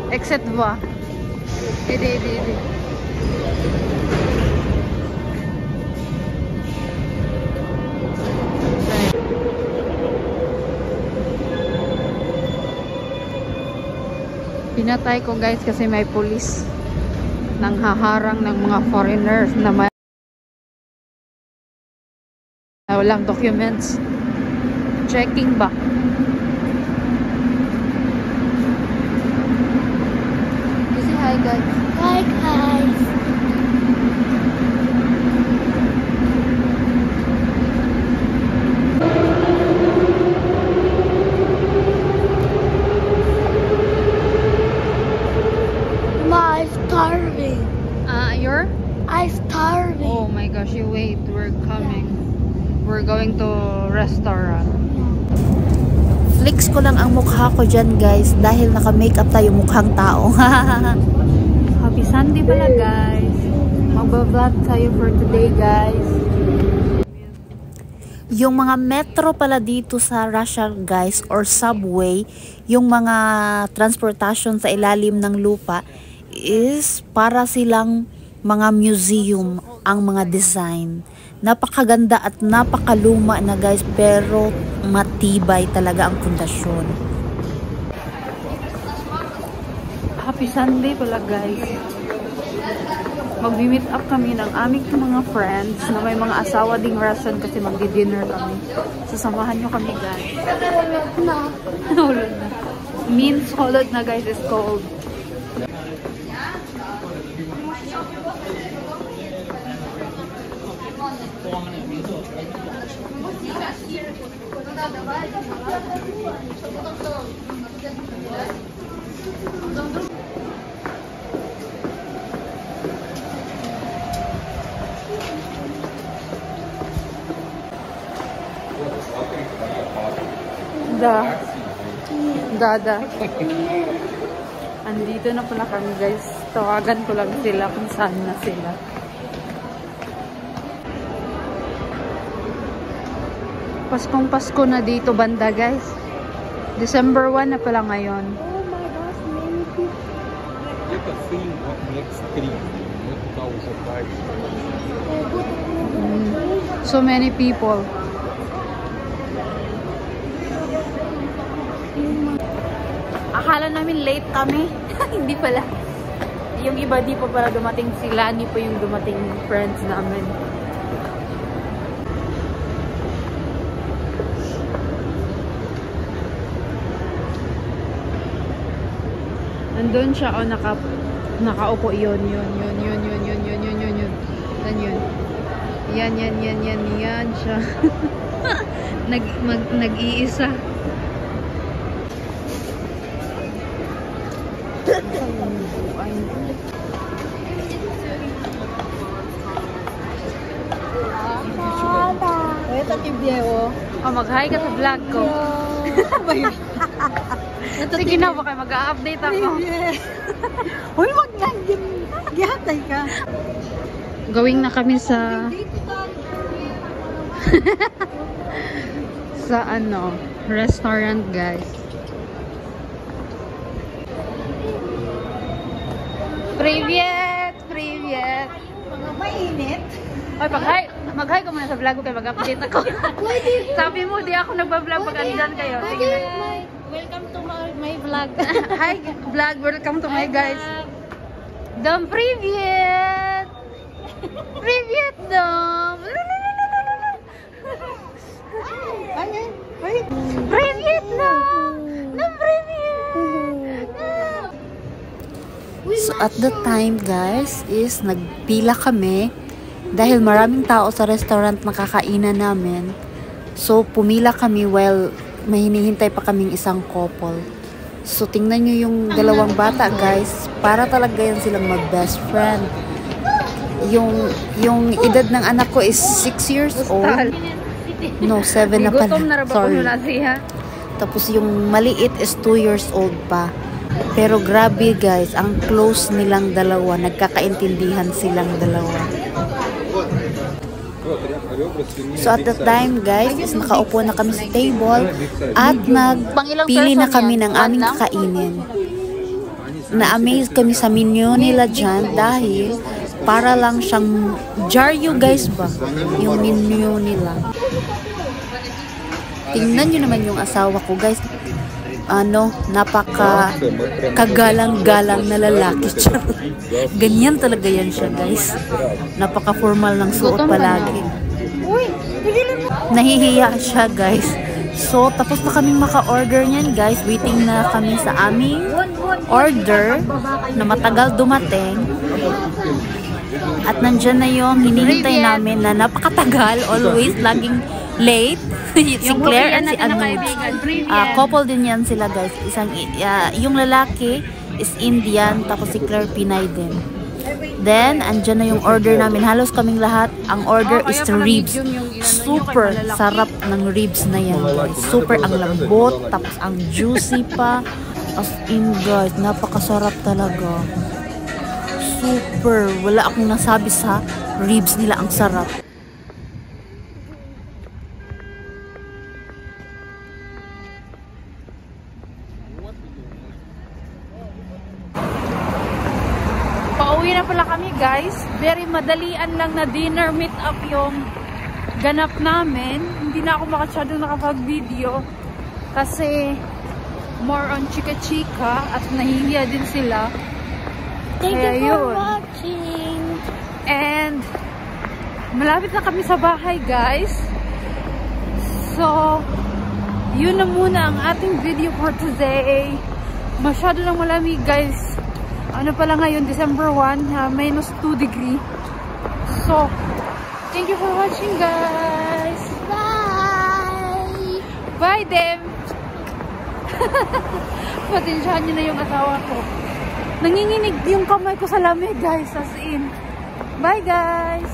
Exit ba? Hindi. Pinatay ko guys kasi may pulis nang haharang ng mga foreigners na may walang documents. Checking ba? Say hi guys. Hi guys. I'm starving. I'm starving. Oh my gosh, you wait. We're coming. We're going to restaurant. Flex ko lang ang mukha ko dyan guys dahil naka-makeup tayo mukhang tao. Happy Sunday pala guys. Magba-vlog tayo for today guys. Yung mga metro pala dito sa Russia guys or subway, yung mga transportation sa ilalim ng lupa is para silang mga museum ang mga design. Napakaganda at napakaluma na guys pero matibay talaga ang pundasyon. Happy Sunday pala guys. Mag-meet up kami ng aming mga friends na may mga asawa ding Russian kasi magdi-dinner kami. Sasamahan nyo kami guys. Hulod na. Means hulod na guys is cold. Dada. Andito na pala kami guys. Tawagan ko lang sila kung saan na sila. Paskong Pasko na dito banda guys. December 1 na pala ngayon. Oh my gosh, many people. Get a film of next 3. So many people. Akala namin late kami. Hindi pala. Yung iba di pa pala dumating sila. Hindi pa yung dumating friends namin. Nandun siya o nakaupo yun. Yan siya. Nag-iisa. Mag-hi ka sa vlog ko. Sige na, baka mag-update ako. Uy, gihatay ka. Going na kami sa sa restaurant guys. Привет! Mga mainit. Oy, mag-hi ko muna sa vlog ko kaya mag-update ako. Sabi mo, di ako nagba-vlog pag andyan kayo. Sige na. Welcome to my vlog. Hi vlog, welcome to my guys. Dom, привет! Привет, Dom! Привет, Dom! Dom, привет! So at the time guys is nagpila kami dahil maraming tao sa restaurant na kakainan namin. So pumila kami while may hinihintay pa kaming isang couple. So tingnan nyo yung dalawang bata guys, para talaga yan silang mag best friend. Yung edad ng anak ko is 6 years old. No, 7 na pala. Sorry. Tapos yung maliit is 2 years old pa. Pero grabe guys, ang close nilang dalawa. Nagkakaintindihan silang dalawa. So at the time guys, is nakaupo na kami sa table at nagpili na kami ng aming kakainin. na-amaze kami sa menu nila dyan dahil para lang siyang Jaryo guys ba, yung menu nila. Tingnan nyo naman yung asawa ko guys. Napaka kagalang-galang na lalaki. Ganyan talaga yan siya guys. Napaka formal ng suot palagi. Nahihiya siya guys. So, tapos na kaming maka-order niyan guys. Waiting na kami sa aming order na matagal dumating. At nandyan na yung hinihintay namin na napakatagal. Always, laging late. Si Claire at si Anuj. Couple din yan sila guys. Yung lalaki is Indian. Tapos si Claire Pinay din. Then, andyan na yung order namin. Halos kaming lahat. Ang order is ribs. Super sarap ng ribs na yan guys. Super ang lambot. Tapos ang juicy pa. As in guys, napakasarap talaga. Super. Wala akong nasabi sa ribs nila. Ang sarap. Pauwi na pala kami guys. Very madalian lang na dinner meet up yung ganap namin. Hindi na ako makasyadong nakapag-video kasi more on chika-chika at nahihiya din sila. Thank Kaya you for yun. watching. And malapit na kami sa bahay guys. So yun na muna ang ating video for today. Masyado lang malamig guys. Ano pala ngayon, December 1, -2 degree. So, thank you for watching guys. Bye! Bye them! Patensyahan nyo na yung asawa ko. Nanginginig yung kamay ko sa lamig guys, as in. Bye guys!